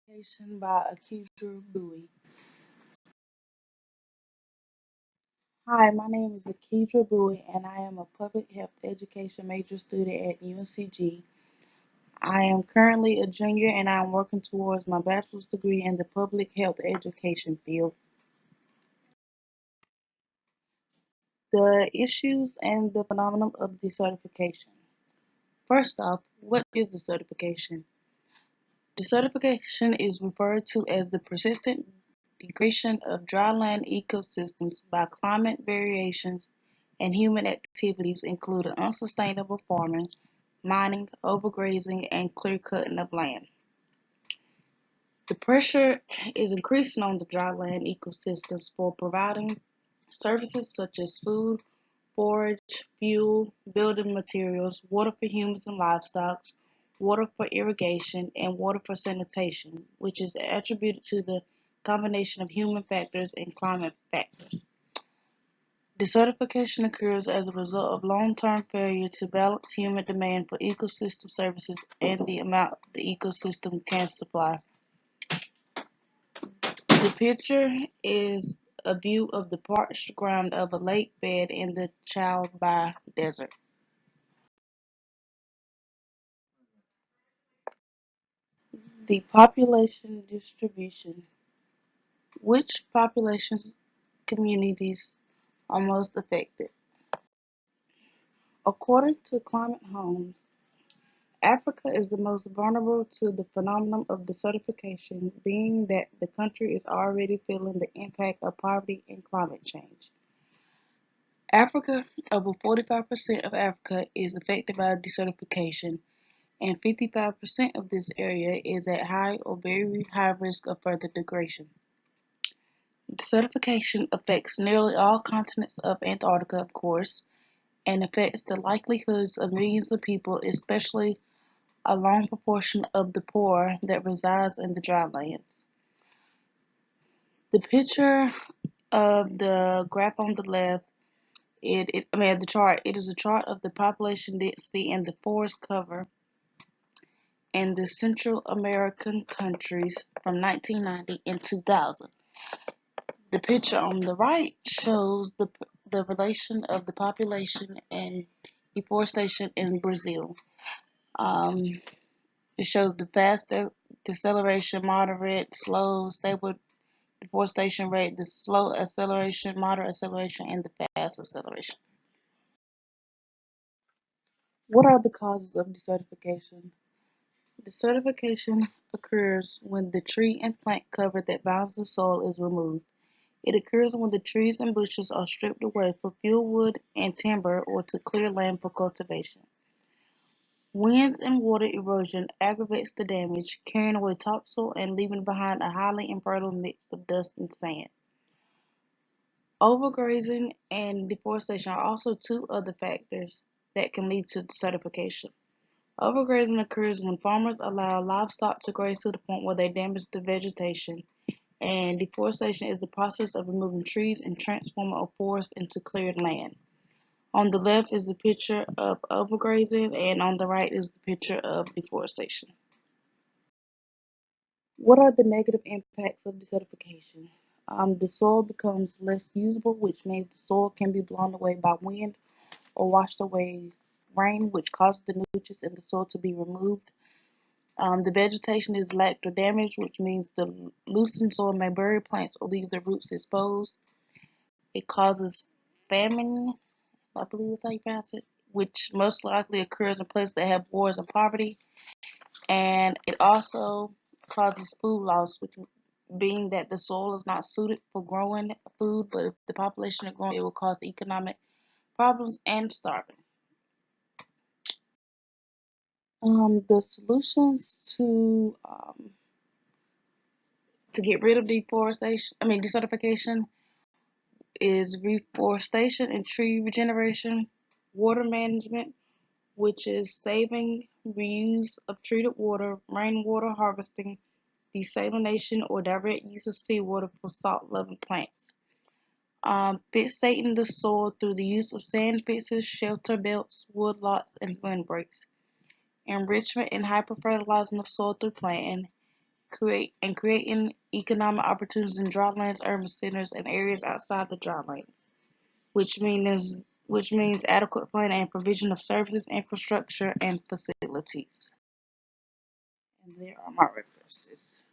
Desertification by Akidra Bowie. Hi, my name is Akidra Bowie, and I am a public health education major student at UNCG. I am currently a junior, and I am working towards my bachelor's degree in the public health education field. The issues and the phenomenon of desertification. First off, what is desertification? Desertification is referred to as the persistent degradation of dryland ecosystems by climate variations and human activities including unsustainable farming, mining, overgrazing, and clear-cutting of land. The pressure is increasing on the dryland ecosystems for providing services such as food, forage, fuel, building materials, water for humans and livestock, water for irrigation, and water for sanitation, which is attributed to the combination of human factors and climate factors. Desertification occurs as a result of long-term failure to balance human demand for ecosystem services and the amount the ecosystem can supply. The picture is a view of the parched ground of a lake bed in the Chalbai Desert. The population distribution. Which population communities are most affected? According to Climate Homes, Africa is the most vulnerable to the phenomenon of desertification, being that the country is already feeling the impact of poverty and climate change. Africa, over 45% of Africa is affected by desertification, and 55% of this area is at high or very high risk of further degradation. Desertification affects nearly all continents of Antarctica, of course, and affects the livelihoods of millions of people, especially a long proportion of the poor that resides in the drylands. The picture of the graph on the left, the chart, it is a chart of the population density and the forest cover in the Central American countries from 1990 and 2000. The picture on the right shows the relation of the population and deforestation in Brazil. Um, it shows the fast deceleration, moderate, slow, stable deforestation rate, the slow acceleration, moderate acceleration, and the fast acceleration. What are the causes of desertification? Desertification occurs when the tree and plant cover that bounds the soil is removed. It occurs when the trees and bushes are stripped away for fuel wood and timber or to clear land for cultivation. Winds and water erosion aggravates the damage, carrying away topsoil and leaving behind a highly infertile mix of dust and sand. Overgrazing and deforestation are also two other factors that can lead to desertification. Overgrazing occurs when farmers allow livestock to graze to the point where they damage the vegetation, and deforestation is the process of removing trees and transforming a forest into cleared land. On the left is the picture of overgrazing, and on the right is the picture of deforestation. What are the negative impacts of desertification? The soil becomes less usable, which means the soil can be blown away by wind or washed away rain, which causes the nutrients in the soil to be removed. The vegetation is lacked or damaged, which means the loosened soil may bury plants or leave their roots exposed. It causes famine, I believe that's how you pronounce it, which most likely occurs in places that have wars and poverty. And it also causes food loss, which being that the soil is not suited for growing food, but if the population is growing, it will cause economic problems and starving. The solutions to get rid of desertification is reforestation and tree regeneration, water management, which is saving reuse of treated water, rainwater harvesting, desalination, or direct use of seawater for salt-loving plants. Fixating the soil through the use of sand fixes, shelter belts, wood lots, and windbreaks. Enrichment and hyperfertilizing of soil through planting, creating economic opportunities in drylands, urban centers, and areas outside the drylands, which means adequate planning and provision of services, infrastructure, and facilities. And there are my references.